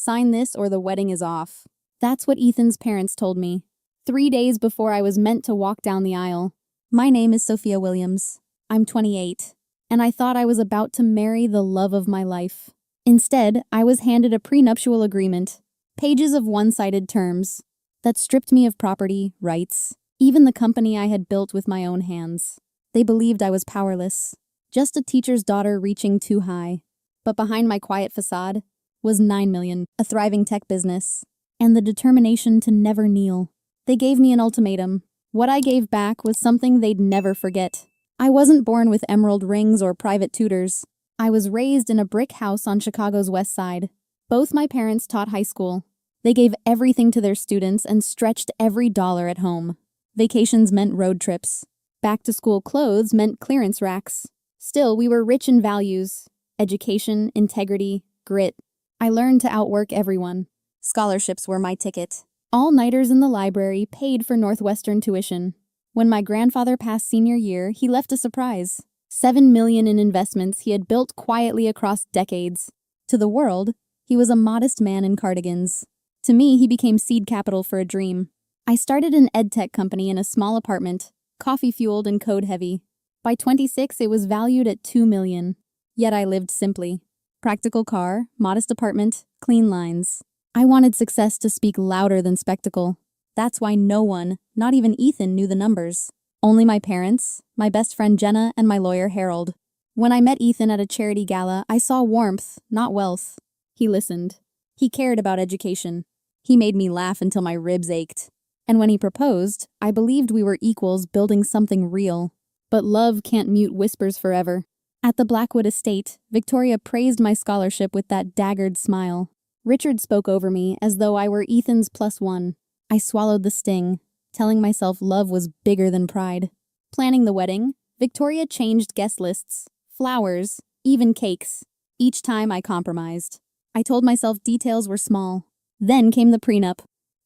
Sign this or the wedding is off. That's what Ethan's parents told me. 3 days before I was meant to walk down the aisle. My name is Sophia Williams. I'm 28, and I thought I was about to marry the love of my life. Instead, I was handed a prenuptial agreement, pages of one-sided terms, that stripped me of property, rights, even the company I had built with my own hands. They believed I was powerless, just a teacher's daughter reaching too high. But behind my quiet facade was 9 million, a thriving tech business, and the determination to never kneel. They gave me an ultimatum. What I gave back was something they'd never forget. I wasn't born with emerald rings or private tutors. I was raised in a brick house on Chicago's west side. Both my parents taught high school. They gave everything to their students and stretched every dollar at home. Vacations meant road trips. Back-to-school clothes meant clearance racks. Still, we were rich in values: education, integrity, grit. I learned to outwork everyone. Scholarships were my ticket. All-nighters in the library paid for Northwestern tuition. When my grandfather passed senior year, he left a surprise. 7 million in investments he had built quietly across decades. To the world, he was a modest man in cardigans. To me, he became seed capital for a dream. I started an edtech company in a small apartment, coffee-fueled and code-heavy. By 26, it was valued at 2 million. Yet I lived simply. Practical car, modest apartment, clean lines. I wanted success to speak louder than spectacle. That's why no one, not even Ethan, knew the numbers. Only my parents, my best friend Jenna, and my lawyer Harold. When I met Ethan at a charity gala, I saw warmth, not wealth. He listened. He cared about education. He made me laugh until my ribs ached. And when he proposed, I believed we were equals building something real. But love can't mute whispers forever. At the Blackwood estate, Victoria praised my scholarship with that daggered smile. Richard spoke over me as though I were Ethan's +1. I swallowed the sting, telling myself love was bigger than pride. Planning the wedding, Victoria changed guest lists, flowers, even cakes. Each time I compromised. I told myself details were small. Then came the prenup.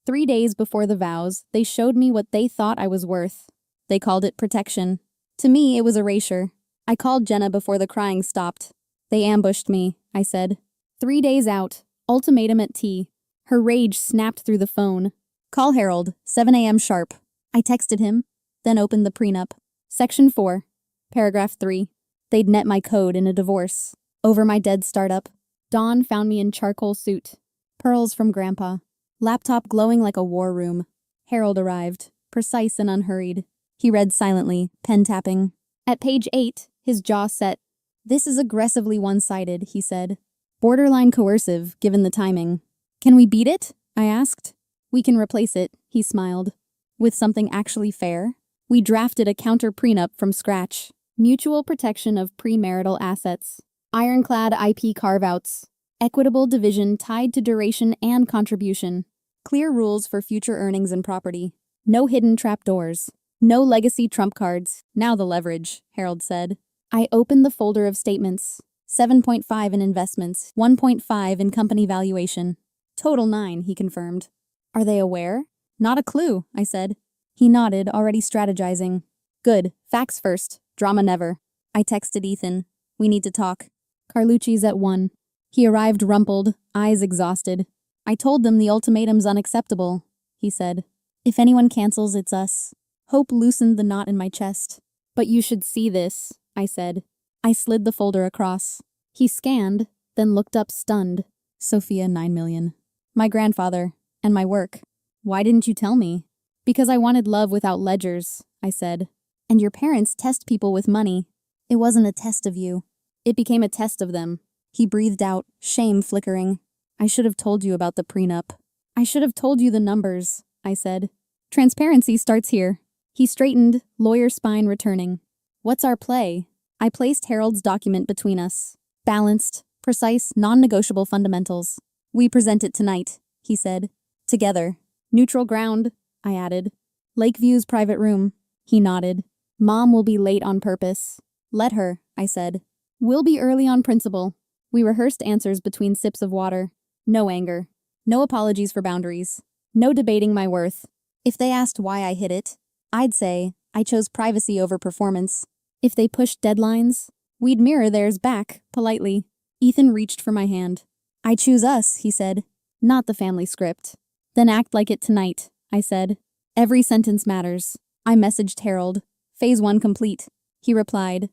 3 days before the vows, they showed me what they thought I was worth. They called it protection. To me, it was erasure. I called Jenna before the crying stopped. They ambushed me, I said. 3 days out, ultimatum at tea. Her rage snapped through the phone. Call Harold, 7 a.m. sharp. I texted him, then opened the prenup. Section 4, paragraph 3. They'd net my code in a divorce. Over my dead startup. Dawn found me in charcoal suit. Pearls from Grandpa. Laptop glowing like a war room. Harold arrived, precise and unhurried. He read silently, pen tapping. At page 8, his jaw set. This is aggressively one-sided, he said. Borderline coercive, given the timing. Can we beat it? I asked. We can replace it, he smiled. With something actually fair? We drafted a counter prenup from scratch. Mutual protection of premarital assets. Ironclad IP carve-outs. Equitable division tied to duration and contribution. Clear rules for future earnings and property. No hidden trapdoors. No legacy trump cards. Now the leverage, Harold said. I opened the folder of statements. 7.5 in investments, 1.5 in company valuation. Total 9, he confirmed. Are they aware? Not a clue, I said. He nodded, already strategizing. Good. Facts first. Drama never. I texted Ethan. We need to talk. Carlucci's at 1. He arrived rumpled, eyes exhausted. I told them the ultimatum's unacceptable, he said. If anyone cancels, it's us. Hope loosened the knot in my chest. But you should see this, I said. I slid the folder across. He scanned, then looked up stunned. Sophia 9 million. My grandfather. And my work. Why didn't you tell me? Because I wanted love without ledgers, I said. And your parents test people with money. It wasn't a test of you. It became a test of them. He breathed out, shame flickering. I should have told you about the prenup. I should have told you the numbers, I said. Transparency starts here. He straightened, lawyer spine returning. What's our play? I placed Harold's document between us. Balanced, precise, non-negotiable fundamentals. We present it tonight, he said. Together. Neutral ground, I added. Lakeview's private room. He nodded. Mom will be late on purpose. Let her, I said. We'll be early on principle. We rehearsed answers between sips of water. No anger. No apologies for boundaries. No debating my worth. If they asked why I hid it, I'd say I chose privacy over performance. If they pushed deadlines, we'd mirror theirs back, politely. Ethan reached for my hand. I choose us, he said. not the family script. Then act like it tonight, I said. Every sentence matters. I messaged Harold. Phase 1 complete. He replied,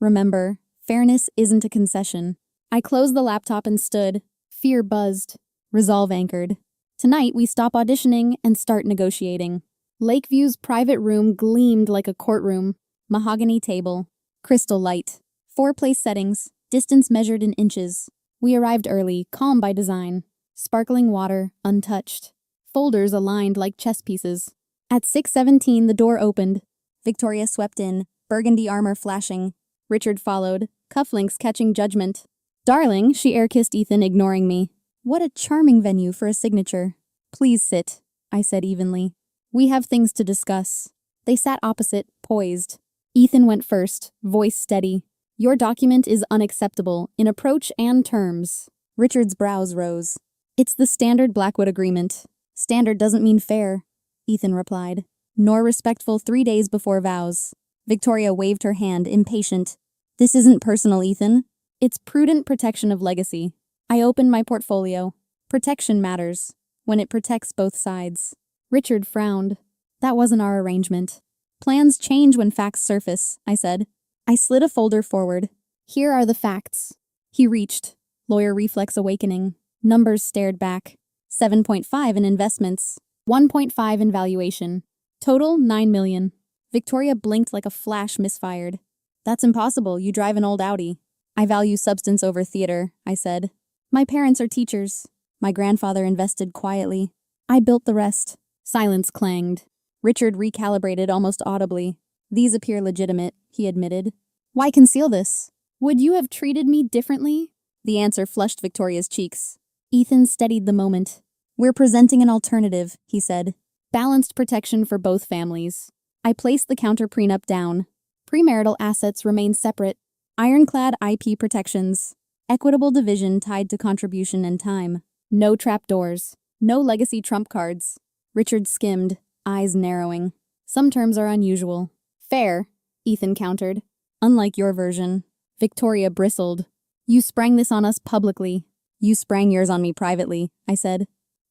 remember, fairness isn't a concession. I closed the laptop and stood. Fear buzzed. Resolve anchored. Tonight we stop auditioning and start negotiating. Lakeview's private room gleamed like a courtroom. Mahogany table. Crystal light. 4 place settings. Distance measured in inches. We arrived early, calm by design. Sparkling water, untouched. Folders aligned like chess pieces. At 6:17 the door opened. Victoria swept in, burgundy armor flashing. Richard followed, cufflinks catching judgment. Darling, she air-kissed Ethan, ignoring me. What a charming venue for a signature. Please sit, I said evenly. We have things to discuss. They sat opposite, poised. Ethan went first, voice steady. Your document is unacceptable in approach and terms. Richard's brows rose. It's the standard Blackwood agreement. Standard doesn't mean fair, Ethan replied. Nor respectful 3 days before vows. Victoria waved her hand, impatient. This isn't personal, Ethan. It's prudent protection of legacy. I opened my portfolio. Protection matters, when it protects both sides. Richard frowned. That wasn't our arrangement. Plans change when facts surface, I said. I slid a folder forward. Here are the facts. He reached. Lawyer reflex awakening. Numbers stared back. 7.5 in investments. 1.5 in valuation. Total, 9 million. Victoria blinked like a flash misfired. That's impossible, you drive an old Audi. I value substance over theater, I said. My parents are teachers. My grandfather invested quietly. I built the rest. Silence clanged. Richard recalibrated almost audibly. These appear legitimate, he admitted. Why conceal this? Would you have treated me differently? The answer flushed Victoria's cheeks. Ethan steadied the moment. We're presenting an alternative, he said. Balanced protection for both families. I placed the counter prenup down. Premarital assets remain separate. Ironclad IP protections. Equitable division tied to contribution and time. No trapdoors. No legacy trump cards. Richard skimmed, eyes narrowing. Some terms are unusual. Fair, Ethan countered. Unlike your version. Victoria bristled. You sprang this on us publicly. You sprang yours on me privately, I said.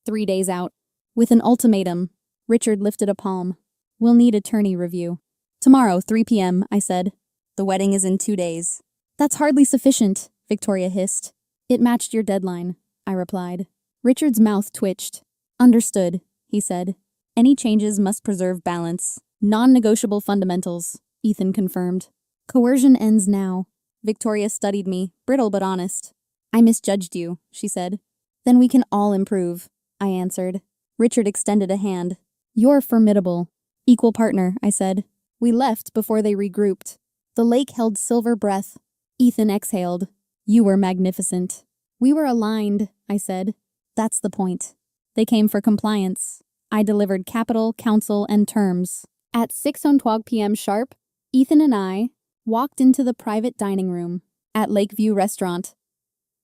3 days out. With an ultimatum. Richard lifted a palm. We'll need attorney review. Tomorrow, 3 p.m., I said. The wedding is in 2 days. That's hardly sufficient, Victoria hissed. It matched your deadline, I replied. Richard's mouth twitched. Understood, he said. Any changes must preserve balance. Non-negotiable fundamentals, Ethan confirmed. Coercion ends now. Victoria studied me, brittle but honest. I misjudged you, she said. Then we can all improve, I answered. Richard extended a hand. You're formidable. Equal partner, I said. We left before they regrouped. The lake held silver breath. Ethan exhaled. You were magnificent. We were aligned, I said. That's the point. They came for compliance. I delivered capital, counsel, and terms. At 6:12 p.m. sharp, Ethan and I walked into the private dining room at Lakeview Restaurant.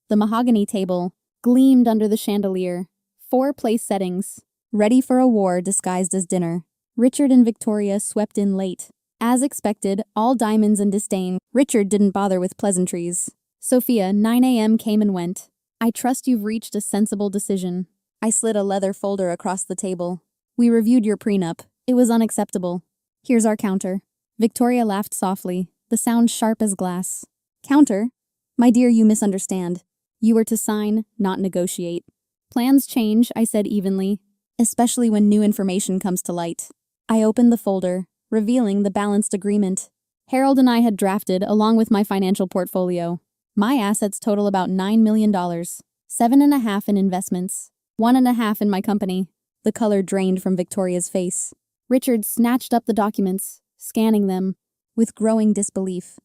The mahogany table gleamed under the chandelier. 4 place settings, ready for a war disguised as dinner. Richard and Victoria swept in late. As expected, all diamonds and disdain. Richard didn't bother with pleasantries. Sophia, 9 a.m. came and went. I trust you've reached a sensible decision. I slid a leather folder across the table. We reviewed your prenup. It was unacceptable. Here's our counter. Victoria laughed softly, the sound sharp as glass. Counter? My dear, you misunderstand. You were to sign, not negotiate. Plans change, I said evenly, especially when new information comes to light. I opened the folder, revealing the balanced agreement. Harold and I had drafted along with my financial portfolio. My assets total about $9 million, 7.5 in investments, 1.5 in my company. The color drained from Victoria's face. Richard snatched up the documents, scanning them, with growing disbelief.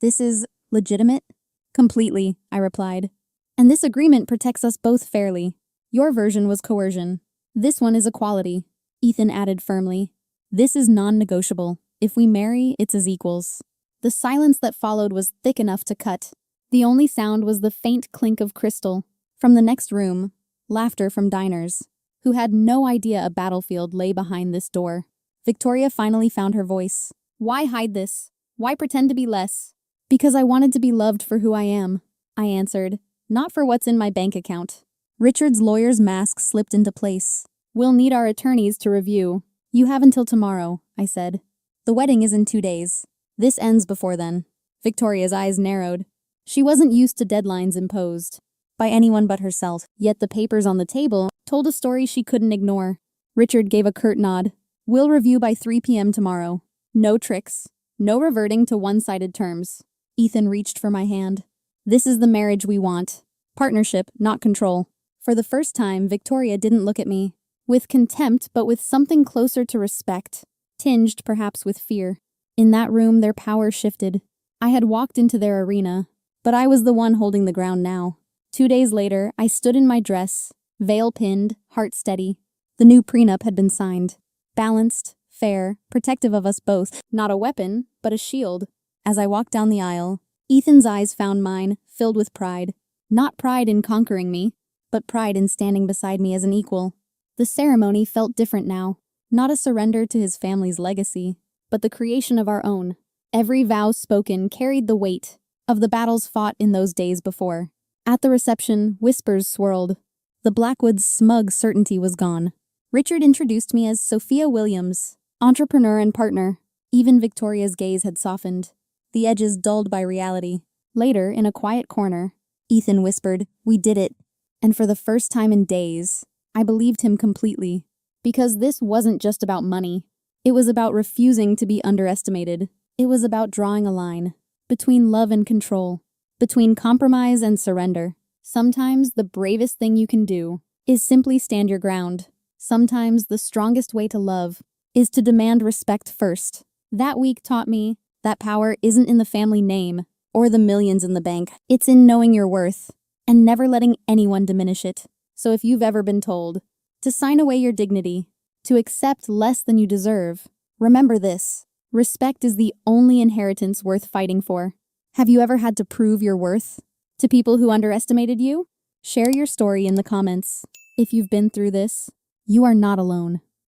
This is legitimate? Completely, I replied. And this agreement protects us both fairly. Your version was coercion. This one is equality, Ethan added firmly. This is non-negotiable. If we marry, it's as equals. The silence that followed was thick enough to cut. The only sound was the faint clink of crystal. From the next room, laughter from diners, who had no idea a battlefield lay behind this door. Victoria finally found her voice. Why hide this? Why pretend to be less? Because I wanted to be loved for who I am, I answered, not for what's in my bank account. Richard's lawyer's mask slipped into place. We'll need our attorneys to review. You have until tomorrow, I said. The wedding is in 2 days. This ends before then. Victoria's eyes narrowed. She wasn't used to deadlines imposed by anyone but herself, yet the papers on the table told a story she couldn't ignore. Richard gave a curt nod. We'll review by 3 p.m. tomorrow. No tricks. No reverting to one-sided terms. Ethan reached for my hand. This is the marriage we want. Partnership, not control. For the first time, Victoria didn't look at me with contempt, but with something closer to respect, tinged perhaps with fear. In that room, their power shifted. I had walked into their arena, but I was the one holding the ground now. 2 days later, I stood in my dress, veil pinned, heart steady. The new prenup had been signed. Balanced, fair, protective of us both. Not a weapon, but a shield. As I walked down the aisle, Ethan's eyes found mine, filled with pride. Not pride in conquering me, but pride in standing beside me as an equal. The ceremony felt different now. Not a surrender to his family's legacy, but the creation of our own. Every vow spoken carried the weight of the battles fought in those days before. At the reception, whispers swirled. The Blackwood's smug certainty was gone. Richard introduced me as Sophia Williams, entrepreneur and partner. Even Victoria's gaze had softened, the edges dulled by reality. Later, in a quiet corner, Ethan whispered, "We did it." And for the first time in days, I believed him completely. Because this wasn't just about money. It was about refusing to be underestimated. It was about drawing a line between love and control, between compromise and surrender. Sometimes the bravest thing you can do is simply stand your ground. Sometimes the strongest way to love is to demand respect first. That week taught me that power isn't in the family name or the millions in the bank. It's in knowing your worth and never letting anyone diminish it. So if you've ever been told to sign away your dignity, to accept less than you deserve, remember this: respect is the only inheritance worth fighting for. Have you ever had to prove your worth to people who underestimated you? Share your story in the comments. If you've been through this, you are not alone.